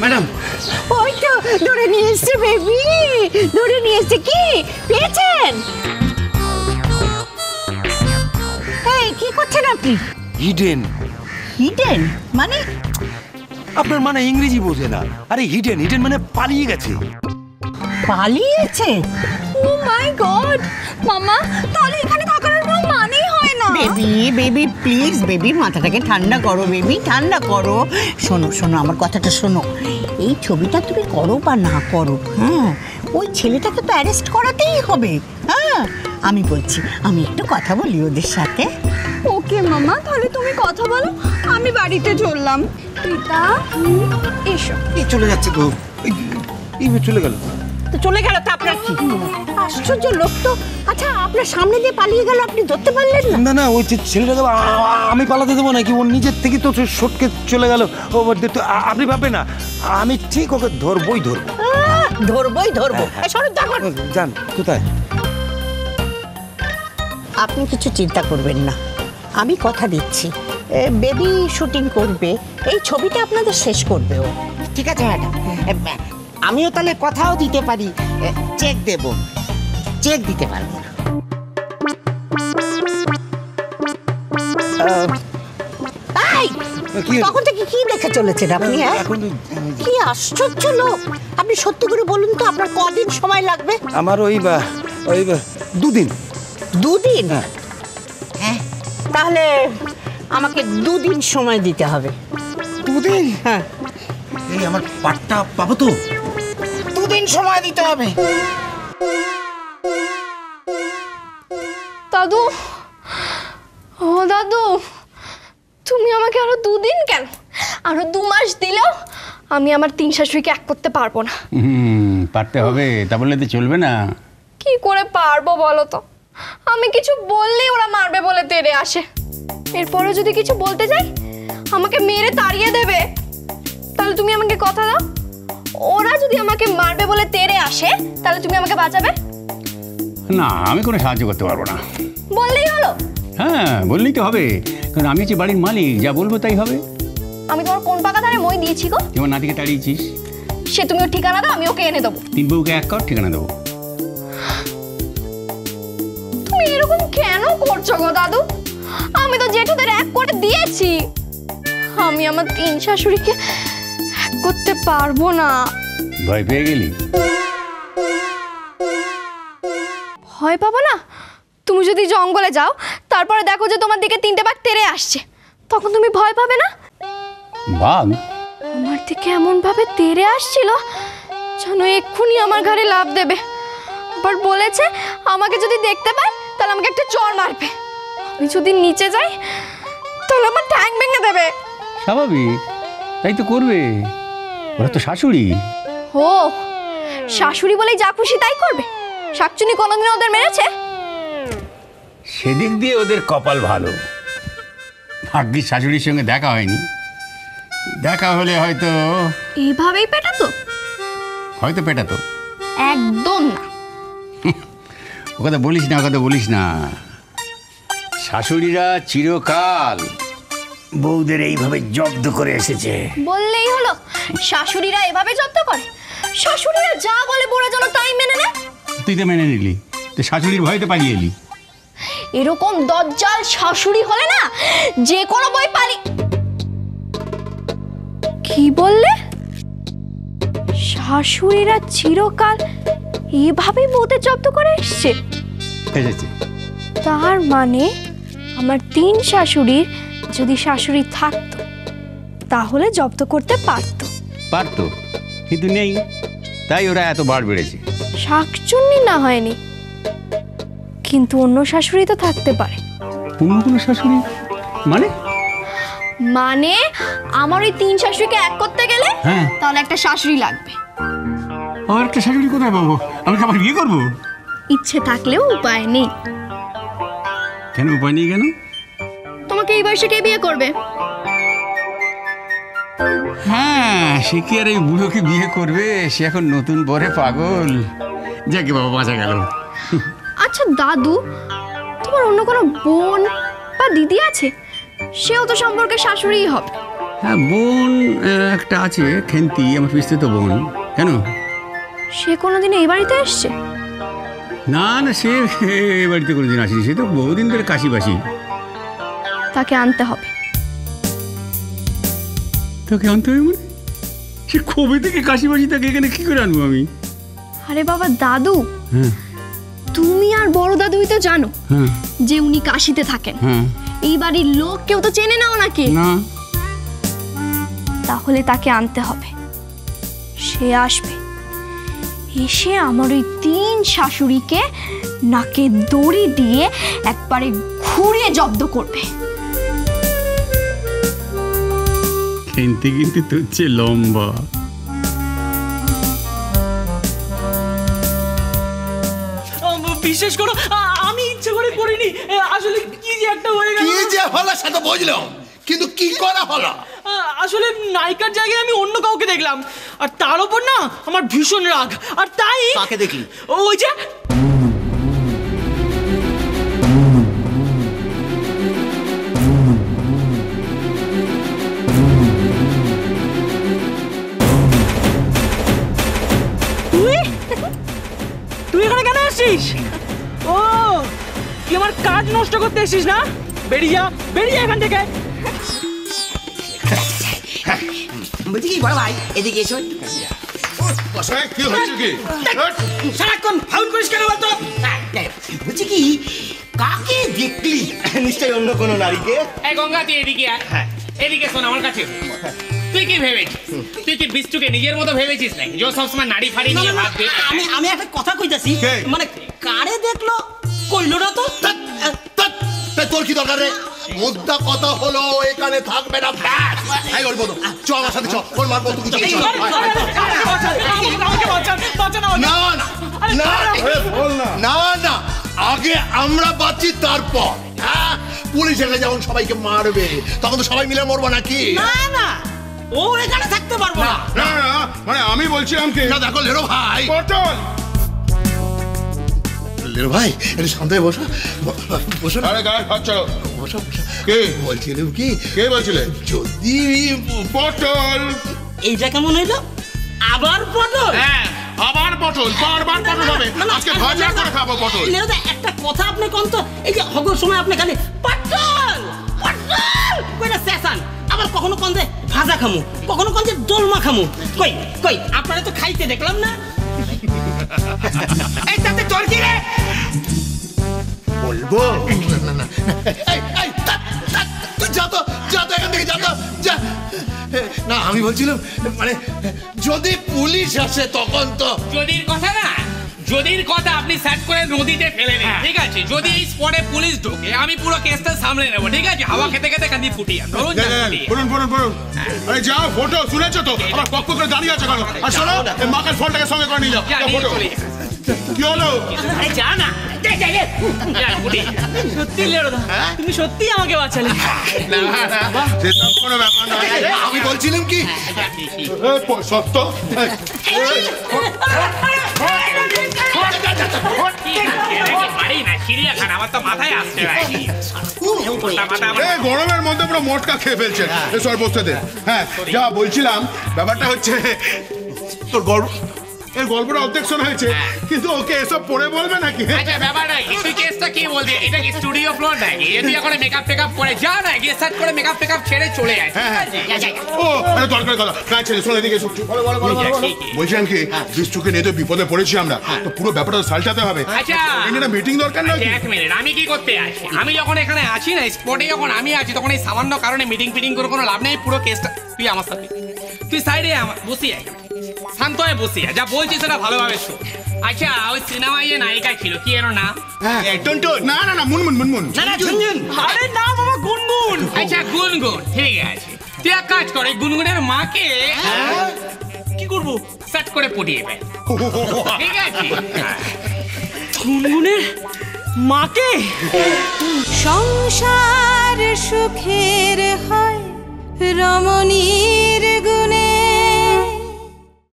Madam ওই তো ধরে নিয়ে এসছে বেবি, ধরে নিয়ে এসছে। কি পেয়েছেন? এই কি করছেন আপনি? হিডেন। হিডেন মানে? আপনার মানে ইংরেজি বোঝে না। আরে হিডেন, হিডেন মানে পালিয়ে গেছে। পালিয়েছে? ও মাই গড মামা, তাহলে এখানে থাকার কোনো মানেই হয় না। বেবি বেবি প্লিজ বেবি, মাথাটাকে ঠান্ডা করো বেবি, ঠান্ডা করো। শোনো শোনো, আমার কথাটা শোনো। এই ছবিটা তুমি করো বা না করো, হ্যাঁ, ওই ছেলেটাকে তো অ্যারেস্ট করাতেই হবে। হ্যাঁ, আমি বলছি, আমি একটু কথা বলি ওদের সাথে। ওকে মামা, তাহলে তুমি কথা বলো, আমি বাড়িতে চললাম। পিতা এসো। এই চলে যাচ্ছে তো, এই চলে গেল। তো চলে গেল তো আপনার কি? আশ্চর্য লোক তো। আচ্ছা, আপনার সামনে দিয়ে পালিয়ে গেল, আপনি ধরতে পারলেন না? না না, ওই ছেলেটাকে আমি পালাতে দেবো নাকি? ও নিজের থেকে তো সটকে চলে গেল। ও আপনি ভাববেন না, আমি ঠিক ওকে ধরবই ধরবো। ধরবই ধরবো। যান কোথায়? আপনি কিছু চিন্তা করবেন না, আমি কথা দিচ্ছি, বেবি শুটিং করবে, এই ছবিটা আপনাদের শেষ করবে ও। ঠিক আছে ম্যাডাম? আমিও তাহলে কথাও দিতে পারি, চেক দেব, চেক দিতে পারবো না। তখন থেকে কি দেখে চলেছেন আপনি? হ্যাঁ, কি আশ্চর্য লোক আপনি। সত্যি করে বলুন তো, আপনার কদিন সময় লাগবে? আমার ওই দুদিন। দুদিন? হ্যাঁ, তাহলে আমাকে দুদিন সময় দিতে হবে। দুদিন? হ্যাঁ। এই আমার পাটটা পাবো তো? দুদিন সময় দিতে হবে। দাদু, ও দাদু, তুমি আমাকে আরো দুদিন কেন, আরো 2 মাস দিলেও আমি আমার 3 শাশুড়িকে এক করতে পারবো না। পারতে হবে, তা বললে তো চলবে না। কি করে পারবো বলো তো? আমি কিছু বললেই ওরা মারবে বলে তেড়ে আসে। এরপরে যদি কিছু বলতে যাই আমাকে মেরে তাড়িয়ে দেবে। তাহলে তুমি আমাকে কথা দাও, ওরা যদি আমাকে মারবে বলে তেড়ে আসে তাহলে তুমি আমাকে বাঁচাবে? না, আমি কোনো সাহায্য করতে পারবো না। বললেই হলো? হ্যাঁ, বললেই তো হবে, কারণ আমি হচ্ছে বাড়ির মালিক, যা বলবো তাই হবে। আমি তোমার কোন পাকা ধারে মই দিয়েছি গো? যেমন নাতিকে তাড়িয়েছিস। সে তুমি ওর ঠিকানা দাও, আমি ওকে এনে দেবো। 3 বউকে এক কর, ঠিকানা দেবো। তুমি এরকম কেন করছো গো দাদু? আমি তো জেঠুদের এক করে দিয়েছি। আমি আমার 3 শাশুড়িকে এক করতে পারবো না। ভয় পেয়ে গেলি? ভয় পাবো না? তুমি যদি জঙ্গলে যাও, তারপরে দেখো যে তোমার দিকে 3টে বাঘ তেড়ে আসছে, তখন তুমি ভয় পাবে না? বাঘ আমার দিকে এমন ভাবে তেড়ে আসছিল যেন এক্ষুনি আমার ঘাড়ে লাফ দেবে। আবার বলেছে আমাকে যদি দেখতে পায় তাহলে আমাকে একটা চড় মারবে। আমি যদি নিচে যাই তাহলে আমার ঠ্যাং ভেঙে দেবে। স্বাভাবিক, তাই তো করবে, ওরা তো শাশুড়ি। ও, শাশুড়ি বলেই যা খুশি তাই করবে? শাকচুনি কোনোদিন ওদের মেরেছে? সেদিক দিয়ে ওদের কপাল ভালো, ভাগ্যিস শাশুড়ির সঙ্গে দেখা হয়নি। দেখা হলে হয়তো এইভাবেই পেটাতো? হয়তো পেটাতো। একদম না। ও কথা বলিস না, ও কথা বলিস না। শাশুড়িরা চিরকাল বউদের এইভাবে জব্দ করে এসেছে। বললেই হলো, শাশুড়িরা এভাবে জব্দ করে? শাশুড়িরা যা বলে বুড়ো যেন তাই মেনে নেয়। তুই তো মেনে নিলি, তো শাশুড়ির ভয়তে পালিয়ে এলি। এরকম দজ্জাল শাশুড়ি হলে না যে কোনো বই পালি। কি বললে? শাশুড়িরা চিরকাল এভাবেই বউদের জব্দ করে এসছে? তার মানে আমার 3 শাশুড়ির যদি শাশুড়ি থাকতো তাহলে জব্দ করতে পারতো। পারতো, কিন্তু নেই, তাই ওরা এত বার বেড়েছে। শাকচুন্নি না হয়নি, কিন্তু অন্য শাশুড়ি তো থাকতে পারে। অন্য কোনো শাশুড়ি মানে? মানে আমার ওই 3 শাশুড়িকে এক করতে গেলে হ্যাঁ, তাহলে একটা শাশুড়ি লাগবে। আর একটা শাশুড়ি কোথায় পাবো? আমি আবার বিয়ে করবো? ইচ্ছে থাকলেও উপায় নেই। কেন উপায় নেই? কেন? তোমাকে এই বয়সে কে বিয়ে করবে? হ্যাঁ, সে কি আর এই বুড়োকে বিয়ে করবে? সে এখন নতুন বরে পাগল। যাকে বাবা, বাঁচা গেল। আচ্ছা দাদু, তোমার অন্য কোনো বোন বা দিদি আছে? সেও তো সম্পর্কে শাশুড়িই হবে। হ্যাঁ, বোন একটা আছে, খেন্তি, আমার পিস্তে বোন। কেন? সে কোনোদিন এই বাড়িতে এসছে? না না, সে এ বাড়িতে কোনোদিন আসেনি, সে তো বহুদিন ধরে কাশিবাসী। তাকে আনতে হবে। তোকে আনতে হবে মানে? সে কবে থেকে কাশিবাসী থাকে, এখানে কি করে আনবো আমি? আরে বাবা দাদু, হ্যাঁ তুমি আর বড় দাদুই তো জানো হ্যাঁ যে উনি কাশিতে থাকেন। হ্যাঁ। এই বাড়ির লোক কেউ তো চেনে না ওনাকে। না, তাহলে তাকে আনতে হবে। সে আসবে, এসে আমার ওই 3 শাশুড়িকে নাকে দড়ি দিয়ে একবারে ঘুরিয়ে জব্দ করবে। খেন্তি কিন্তু তোর চেয়ে লম্বা। বিশেষ করো, আমি ইচ্ছে করে করিনি, আসলে কি যে একটা হয়ে গেল। কি যে হলো সেটা বুঝলাম, কিন্তু কি করা হলো? আসলে নায়িকার জায়গায় আমি অন্য কাউকে দেখলাম, আর তার উপর না আমার ভীষণ রাগ, আর তাই। কাকে দেখলি? ওই যে তুই এখানে কেন আসছিস? ও, তুই আমার কাজ নষ্ট করতে এসেছিস না? বেরিয়ে যা, বেরিয়ে এখান থেকে। বলছি কি বড় ভাই, এদিকে এসো। কি হচ্ছে কি? সারাক্ষণ ফাউল করিস কেন বলতো? বলছি কি, কাকে দেখলি? নিশ্চয়ই অন্য কোনো নারীকে। এই গঙ্গা, তুই এদিকে আয়। এদিকে শোন আমার কাছে। তুই কি ভেবেছিস? তুই কি বিষ্টুকে নিজের মতো ভেবেছিস নাকি যে ও সবসময় নারী ফাড়ি নিয়ে ভাববে? আমি একটা কথা কইতাছি, মানে কারে দেখলো কইলো না তো। তোর কি দরকার রে? মুদ্রা কথা হলো এখানে থাকবে না, ব্যাস। এই ওর বলো, চ আমার সাথে চ, ওর মার বন্ধু কিছু না না না না, আগে আমরা বাঁচি তারপর। হ্যাঁ, পুলিশ এসে যেমন সবাইকে মারবে তখন তো সবাই মিলে মরবো নাকি? না না, ও এখানে থাকতে পারবো না। না না, মানে আমি বলছিলাম কি, না দেখো লেরো ভাই, পটল লেরো ভাই, একটু শান্ত হয়ে বসো, বসো। আরে গায়ে হাত ছাড়ো, বসো বসো। কে বলছিলাম কি, কে বলছিলে? যদি পটল। এইটা কেমন হইলো? আবার পটল? হ্যাঁ, আবার পটল, বারবার পটল হবে। আজকে ভাজা করে খাবো পটল। লেরোদা, একটা কথা আপনি কোন তো, এই যে হগর সময় আপনি খালি পটল পটল কইরা চেঁচান, আবার কখনো কোন যে ভাজা খামু, কখনো কোন যে দোলমা খামু। কই কই আপনারা তো খাইতে দেখলাম না। এই তাতে তোর কি রে? বলবো না না, এই তুই যা তো, যা তো এখান থেকে, যা তো, যা। না আমি বলছিলাম মানে যদি পুলিশ আসে তখন তো। যদির কথা না, যদির কথা আপনি সেট করে নদীতে ফেলে দিন, ঠিক আছে? যদি এই স্পটে পুলিশ ঢোকে, আমি পুরো কেসটা সামলে নেবো, ঠিক আছে? হাওয়া খেতে খেতে কাঁদি ফুটিয়ে ধরুন। আরে যাও, ফটো শুনেছো তো, আমার পক্ষ করে দাঁড়িয়ে আছে কেন? আর শোনো, এই মাকার ফোনটাকে সঙ্গে করে নিয়ে যাও। ফটো কি হলো? আরে যা না, সত্যি লেরোদা, তুমি সত্যি আমাকে বাঁচালে। না না, সেসব কোনো ব্যাপার নয়। আমি বলছিলাম কি, সত্য গরমের মধ্যে পুরো মোটকা খেয়ে ফেলছে এসব বসতে। হ্যাঁ, যা বলছিলাম, ব্যাপারটা হচ্ছে তোর গল্প, এর গল্পটা অর্ধেক শোনা হয়েছে, কিন্তু ওকে এসব পড়ে বলবে নাকি? আচ্ছা, ব্যাপার নাই, তুই কেসটা কি বলবি? এটা কি স্টুডিও ফ্লোর নাকি? তুই এখন মেকআপ টেকআপ করে যা না, গিয়ে সেট করে মেকআপ টেকআপ ছেড়ে চলে যায়। ও আরে দরকার কথা কাজ ছেড়ে শোনে দিকে বলছিলাম কি, বিষ্টুকে নিয়ে তো বিপদে পড়েছি আমরা, তো পুরো ব্যাপারটা সালটাতে হবে। আচ্ছা, একটা মিটিং দরকার নয়? এক মিনিট, আমি কি করতে আছি? আমি যখন এখানে আছি না, স্পটে যখন আমি আছি, তখন এই সামান্য কারণে মিটিং ফিটিং করে কোনো লাভ নেই। পুরো কেসটা তুই আমার সাথে, তুই সাইডে বসি আয়, শান্ত হয়ে বসি আয়, যা বলছিস সেটা ভালোভাবে শোন। আচ্ছা, ওই সিনেমায় যে নায়িকা ছিল, কি এর নাম? না না না, মুনমুন মুনমুন। না না, ঝুনঝুন। আরে না বাবা, গুনগুন। আচ্ছা, গুনগুন, ঠিক আছে। তুই এক কাজ কর, এই গুনগুনের মাকে কি করবো? সেট করে পটিয়ে ফেল, ঠিক আছে? গুনগুনের মাকে? সংসার সুখের হয় রমণীর গুণে।